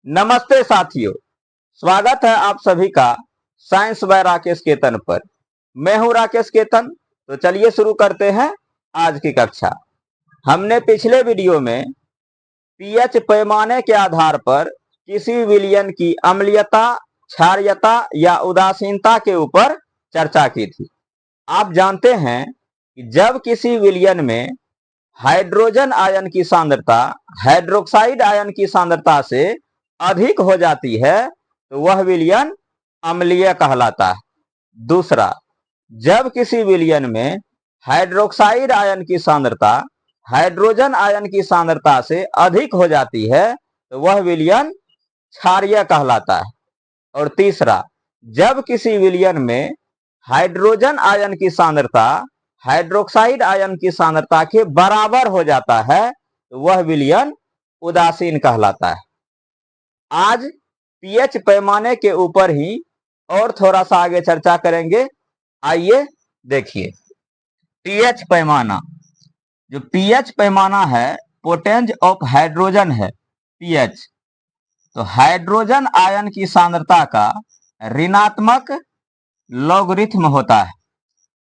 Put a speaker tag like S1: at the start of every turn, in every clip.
S1: नमस्ते साथियों, स्वागत है आप सभी का साइंस बाय राकेश केतन पर। मैं हूं राकेश केतन। तो चलिए शुरू करते हैं आज की कक्षा। हमने पिछले वीडियो में पीएच पैमाने के आधार पर किसी विलयन की अम्लीयता, क्षारीयता या उदासीनता के ऊपर चर्चा की थी। आप जानते हैं कि जब किसी विलयन में हाइड्रोजन आयन की सांद्रता हाइड्रोक्साइड आयन की सांद्रता से अधिक हो जाती है तो वह विलयन अम्लीय कहलाता है। दूसरा, जब किसी विलयन में हाइड्रोक्साइड आयन की सांद्रता हाइड्रोजन आयन की सांद्रता से अधिक हो जाती है तो वह विलयन क्षारीय कहलाता है। और तीसरा, जब किसी विलयन में हाइड्रोजन आयन की सांद्रता हाइड्रोक्साइड आयन की सांद्रता के बराबर हो जाता है तो वह विलयन उदासीन कहलाता है। आज पीएच पैमाने के ऊपर ही और थोड़ा सा आगे चर्चा करेंगे। आइए देखिए, पीएच पैमाना। जो पीएच पैमाना है, पोटेंज ऑफ हाइड्रोजन है पीएच। तो हाइड्रोजन आयन की सांद्रता का ऋणात्मक लॉगरिथम होता है।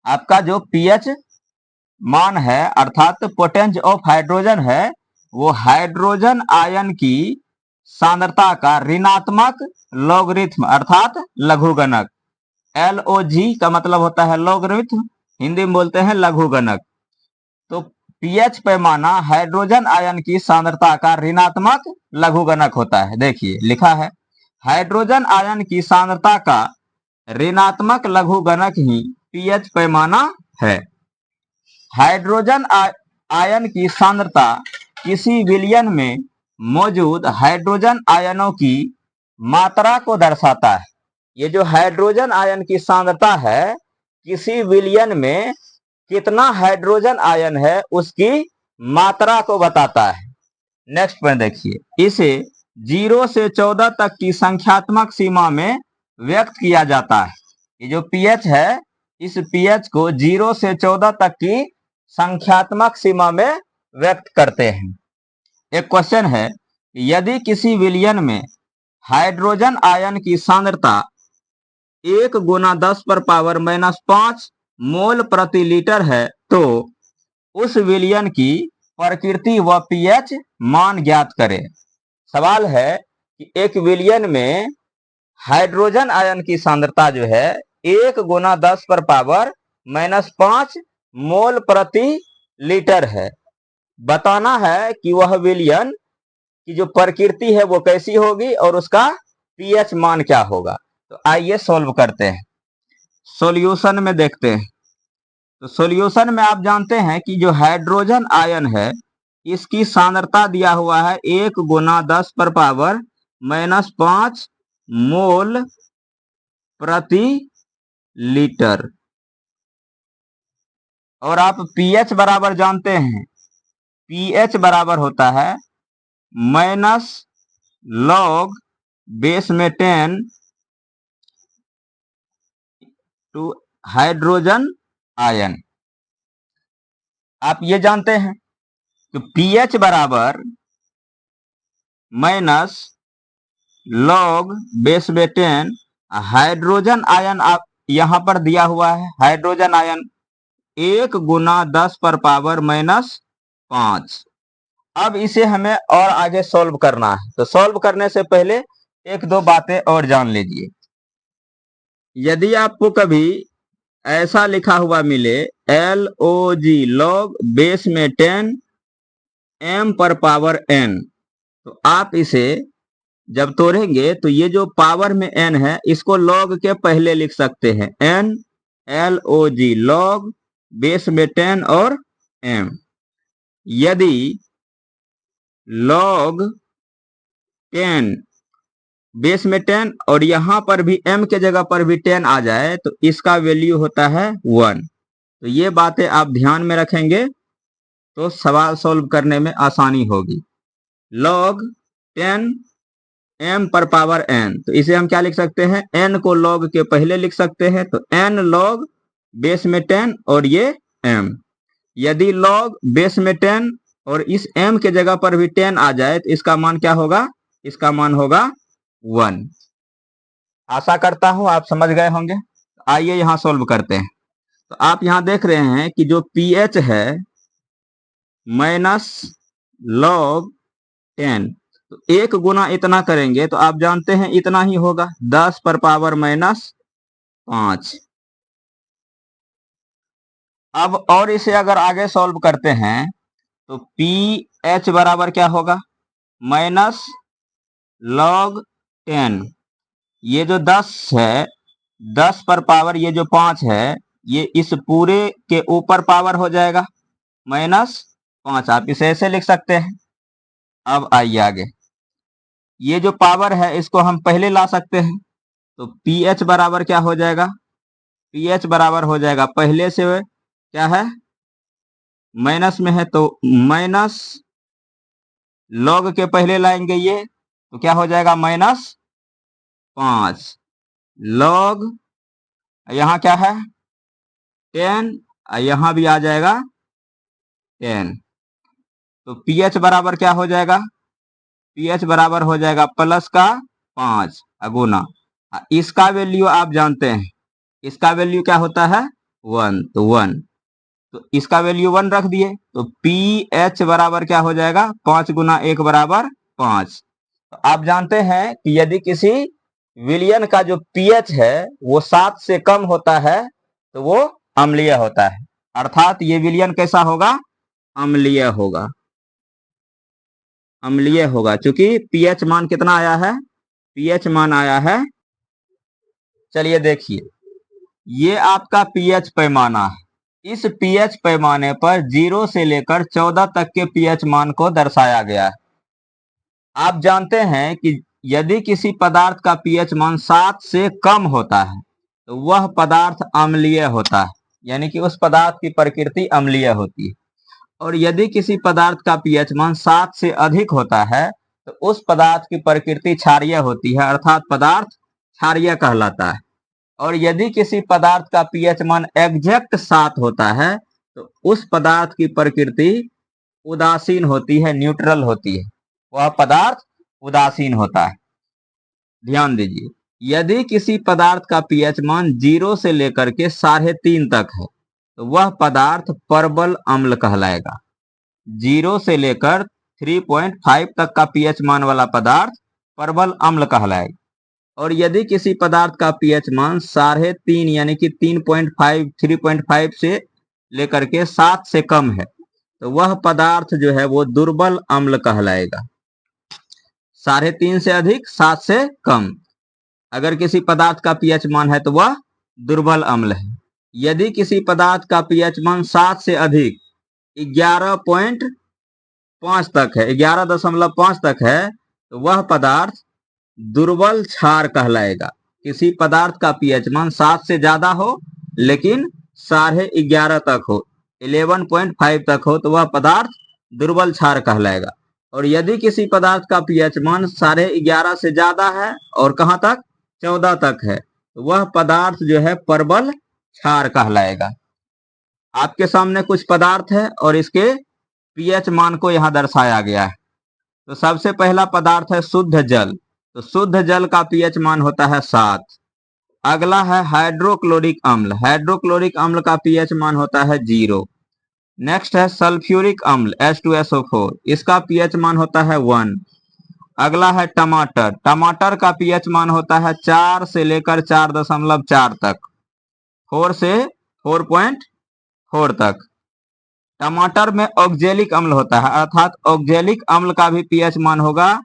S1: आपका जो पीएच मान है अर्थात पोटेंज ऑफ हाइड्रोजन है, वो हाइड्रोजन आयन की सांद्रता का ऋणात्मक लॉगरिथम अर्थात लघुगणक। LOG का मतलब होता है लॉगरिथम, हिंदी में बोलते हैं लघुगणक। तो पीएच पैमाना हाइड्रोजन आयन की सांद्रता का ऋणात्मक लघुगणक होता है। देखिए लिखा है, हाइड्रोजन आयन की सांद्रता का ऋणात्मक लघुगणक ही पीएच पैमाना है। हाइड्रोजन आयन की सांद्रता किसी विलयन में मौजूद हाइड्रोजन आयनों की मात्रा को दर्शाता है। ये जो हाइड्रोजन आयन की सांद्रता है, किसी विलयन में कितना हाइड्रोजन आयन है उसकी मात्रा को बताता है। नेक्स्ट पॉइंट देखिए, इसे 0 से 14 तक की संख्यात्मक सीमा में व्यक्त किया जाता है। ये जो पीएच है, इस पीएच को 0 से 14 तक की संख्यात्मक सीमा में व्यक्त करते हैं। एक क्वेश्चन है, यदि किसी विलयन में हाइड्रोजन आयन की सांद्रता 1 गुना 10⁻⁻5 मोल प्रति लीटर है तो उस विलयन की प्रकृति व पीएच मान ज्ञात करें। सवाल है कि एक विलयन में हाइड्रोजन आयन की सांद्रता जो है 1 गुना 10⁻⁻5 मोल प्रति लीटर है। बताना है कि वह विलयन की जो प्रकृति है वो कैसी होगी और उसका पीएच मान क्या होगा। तो आइए सॉल्व करते हैं। सॉल्यूशन में देखते हैं। तो सॉल्यूशन में आप जानते हैं कि जो हाइड्रोजन आयन है इसकी सांद्रता दिया हुआ है 1 गुना 10⁻⁻5 मोल प्रति लीटर। और आप पीएच बराबर जानते हैं, पीएच बराबर होता है -log बेस में 10 टू हाइड्रोजन आयन। आप ये जानते हैं कि पीएच बराबर -log बेस में 10 हाइड्रोजन आयन आप यहां पर दिया हुआ है। हाइड्रोजन आयन 1 गुना 10⁻⁻5। अब इसे हमें और आगे सॉल्व करना है। तो सॉल्व करने से पहले एक दो बातें और जान लीजिए। यदि आपको कभी ऐसा लिखा हुआ मिले LOG log बेस में 10 m/n, तो आप इसे जब तोड़ेंगे तो ये जो पावर में n है इसको log के पहले लिख सकते हैं, n LOG log बेस में 10 और m। यदि log 10 बेस में 10 और यहां पर भी m के जगह पर भी 10 आ जाए तो इसका वैल्यू होता है 1। तो ये बातें आप ध्यान में रखेंगे तो सवाल सॉल्व करने में आसानी होगी। log 10 m/n, तो इसे हम क्या लिख सकते हैं, n को log के पहले लिख सकते हैं, तो n log बेस में 10 और ये m। यदि log बेस में 10 और इस m के जगह पर भी 10 आ जाए तो इसका मान क्या होगा, इसका मान होगा 1। आशा करता हूं आप समझ गए होंगे। आइए यहां सोल्व करते हैं। तो आप यहां देख रहे हैं कि जो पीएच है -log 10, तो 1 गुना इतना करेंगे तो आप जानते हैं इतना ही होगा, 10 पर पावर -5। अब और इसे अगर आगे सॉल्व करते हैं तो पीएच बराबर क्या होगा, -log 10। ये जो 10 है, 10 पर पावर ये जो 5 है, ये इस पूरे के ऊपर पावर हो जाएगा -5। आप इसे ऐसे लिख सकते हैं। अब आइए आगे, ये जो पावर है इसको हम पहले ला सकते हैं। तो पीएच बराबर क्या हो जाएगा, पीएच बराबर हो जाएगा, पहले से क्या है माइनस में है तो माइनस लॉग के पहले लाएंगे ये, तो क्या हो जाएगा -5 लॉग, यहां क्या है 10, यहां भी आ जाएगा 10। तो पीएच बराबर क्या हो जाएगा, पीएच बराबर हो जाएगा प्लस का 5 गुना, इसका वैल्यू आप जानते हैं, इसका वैल्यू क्या होता है 1, तो 1, तो इसका वैल्यू 1 रख दिए, तो पीएच बराबर क्या हो जाएगा 5 गुना 1 बराबर 5। तो आप जानते हैं कि यदि किसी विलयन का जो पीएच है वो 7 से कम होता है तो वो अम्लीय होता है, अर्थात ये विलयन कैसा होगा, अम्लीय होगा, अम्लीय होगा। चूंकि पीएच मान कितना आया है, पीएच मान आया है, चलिए देखिए, ये आपका पीएच पैमाना है। इस पीएच पैमाने पर 0 से लेकर 14 तक के पीएच मान को दर्शाया गया है। आप जानते हैं कि यदि किसी पदार्थ का पीएच मान 7 से कम होता है तो वह पदार्थ अम्लीय होता है, यानी कि उस पदार्थ की प्रकृति अम्लीय होती है। और यदि किसी पदार्थ का पीएच मान 7 से अधिक होता है तो उस पदार्थ की प्रकृति क्षारीय होती है, अर्थात पदार्थ क्षारीय कहलाता है। और यदि किसी पदार्थ का पीएच मान एग्जैक्ट 7 होता है तो उस पदार्थ की प्रकृति उदासीन होती है, न्यूट्रल होती है, वह पदार्थ उदासीन होता है। ध्यान दीजिए, यदि किसी पदार्थ का पीएच मान 0 से लेकर के 3.5 तक है तो वह पदार्थ परबल अम्ल कहलाएगा। 0 से लेकर 3.5 तक का पीएच मान वाला पदार्थ परबल अम्ल कहलाएगा। और यदि किसी पदार्थ का पीएच मान 3.5 यानी कि 3.5 से लेकर के 7 से कम है तो वह पदार्थ जो है वो दुर्बल अम्ल कहलाएगा। 3.5 से अधिक, 7 से कम, अगर किसी पदार्थ का पीएच मान है तो वह दुर्बल अम्ल है। यदि किसी पदार्थ का पीएच मान 7 से अधिक 11.5 तक है, 11.5 तक है, तो वह पदार्थ दुर्बल क्षार कहलाएगा। किसी पदार्थ का पीएच मान 7 से ज्यादा हो लेकिन 11.5 तक हो, 11.5 तक हो, तो वह पदार्थ दुर्बल क्षार कहलाएगा। और यदि किसी पदार्थ का पीएच मान 11.5 से ज्यादा है और कहां तक 14 तक है तो वह पदार्थ जो है प्रबल क्षार कहलाएगा। आपके सामने कुछ पदार्थ है और इसके पीएच मान को यहां दर्शाया गया है। तो सबसे पहला पदार्थ है शुद्ध जल, तो शुद्ध जल का पीएच मान होता है 7। अगला है हाइड्रोक्लोरिक अम्ल, हाइड्रोक्लोरिक अम्ल का पीएच मान होता है 0। नेक्स्ट है सल्फ्यूरिक अम्ल H2SO4, इसका पीएच मान होता है 1। अगला है टमाटर, टमाटर का पीएच मान होता है 4 से लेकर 4.4 तक, 4 से 4.4 तक। टमाटर में ऑक्जेलिक अम्ल होता है, अर्थात ऑक्जेलिक अम्ल का भी पीएच मान होगा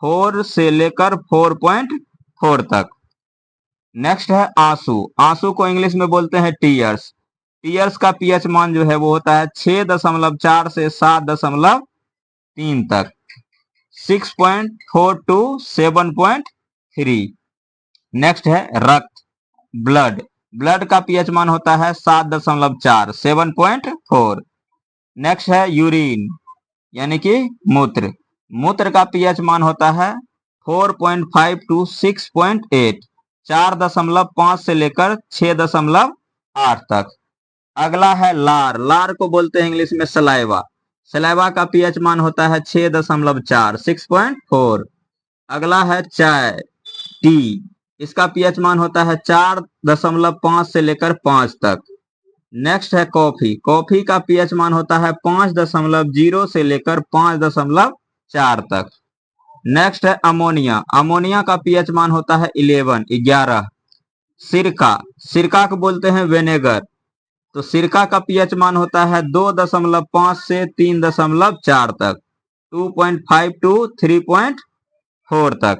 S1: 4 से लेकर 4.4 तक। नेक्स्ट है आंसू, आंसू को इंग्लिश में बोलते हैं टीयर्स, टीयर्स का पीएच मान जो है वो होता है 6.4 से 7.3 तक, 6.4 टू 7.3। नेक्स्ट है रक्त, ब्लड, ब्लड का पीएच मान होता है 7.4, 7.4। नेक्स्ट है यूरिन यानी कि मूत्र, मूत्र का पीएच मान होता है 4.5 टू 6.8, 4.5 से लेकर 6.8 तक। अगला है लार, लार को बोलते हैं इंग्लिश में सलाइवा, सलाइवा का पीएच मान होता है 6.4, 6.4। अगला है चाय, टी, इसका पीएच मान होता है 4.5 से लेकर 5 तक। नेक्स्ट है कॉफी, कॉफी का पीएच मान होता है 5.0 से लेकर 5.4 तक। नेक्स्ट है अमोनिया, अमोनिया का पीएच मान होता है 11। सिरका, सिरका को बोलते हैं विनेगर, तो सिरका का पीएच मान होता है 2.5 से 3.4 तक, 2.5 टू 3.4 तक।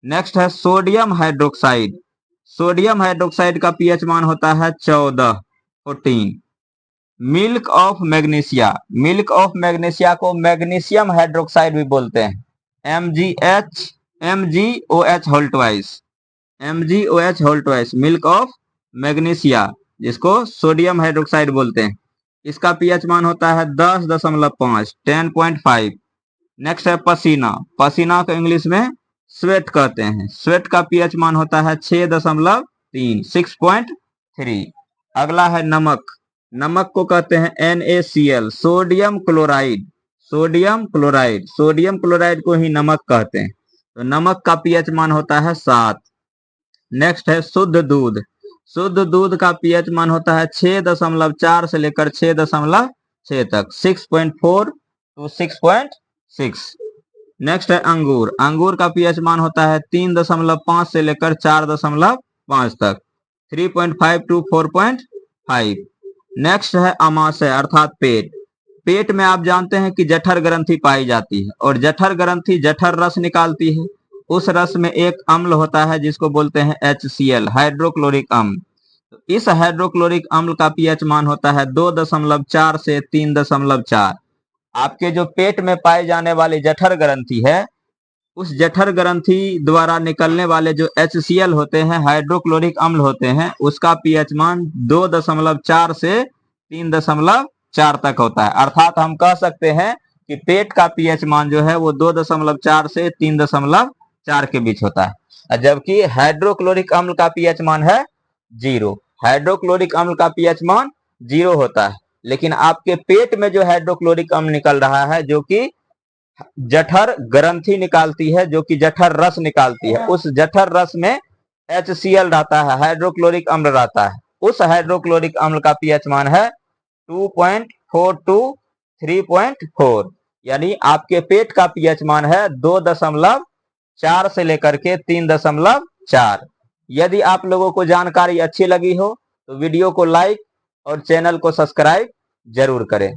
S1: नेक्स्ट है सोडियम हाइड्रोक्साइड, सोडियम हाइड्रोक्साइड का पीएच मान होता है 14। Milk of magnesia, milk of magnesia को मैग्नीशियम हाइड्रोक्साइड भी बोलते हैं, MgOH whole twice, MgOH whole twice, milk of magnesia, जिसको सोडियम हाइड्रोक्साइड बोलते हैं। इसका पीएच मान होता है 10.5, 10.5। नेक्स्ट है पसीना, पसीना को इंग्लिश में स्वेट कहते हैं, स्वेट का पीएच मान होता है 6.3, 6.3। अगला है नमक, नमक को कहते हैं NaCl, sodium chloride, sodium chloride, sodium chloride को ही नमक कहते हैं, तो नमक का पीएच मान होता है 7। नेक्स्ट है शुद्ध दूध, शुद्ध दूध का पीएच मान होता है 6.4 से लेकर 6.6 तक, 6.4 टू 6.6। नेक्स्ट है अंगूर, अंगूर का पीएच मान होता है 3.5 से लेकर 4.5 तक, 3.5 टू 4.5। नेक्स्ट है अमाशय अर्थात पेट, पेट में आप जानते हैं कि जठर ग्रंथि पाई जाती है और जठर ग्रंथि जठर रस निकालती है। उस रस में एक अम्ल होता है जिसको बोलते हैं HCl, हाइड्रोक्लोरिक अम्ल। तो इस हाइड्रोक्लोरिक अम्ल का पीएच मान होता है 2.4 से 3.4। आपके जो पेट में पाए जाने वाली जठर ग्रंथि है, उस जठर ग्रंथि द्वारा निकलने वाले जो HCl होते हैं, हाइड्रोक्लोरिक अम्ल होते हैं, उसका पीएच मान 2.4 से 3.4 तक होता है। अर्थात हम कह सकते हैं कि पेट का पीएच मान जो है वो 2.4 से 3.4 के बीच होता है, जबकि हाइड्रोक्लोरिक अम्ल का पीएच मान है 0। हाइड्रोक्लोरिक अम्ल का पीएच मान 0 होता है, लेकिन आपके पेट में जो हाइड्रोक्लोरिक अम्ल निकल रहा है, जो कि जठर ग्रंथि निकालती है, जो कि जठर रस निकालती है, उस जठर रस में HCl रहता है, हाइड्रोक्लोरिक अम्ल रहता है। उस हाइड्रोक्लोरिक अम्ल का पीएच मान है 2.4 टू 3.4, यानी आपके पेट का पीएच मान है 2.4 से लेकर के 3.4। यदि आप लोगों को जानकारी अच्छी लगी हो तो वीडियो को लाइक और चैनल को सब्सक्राइब जरूर करें।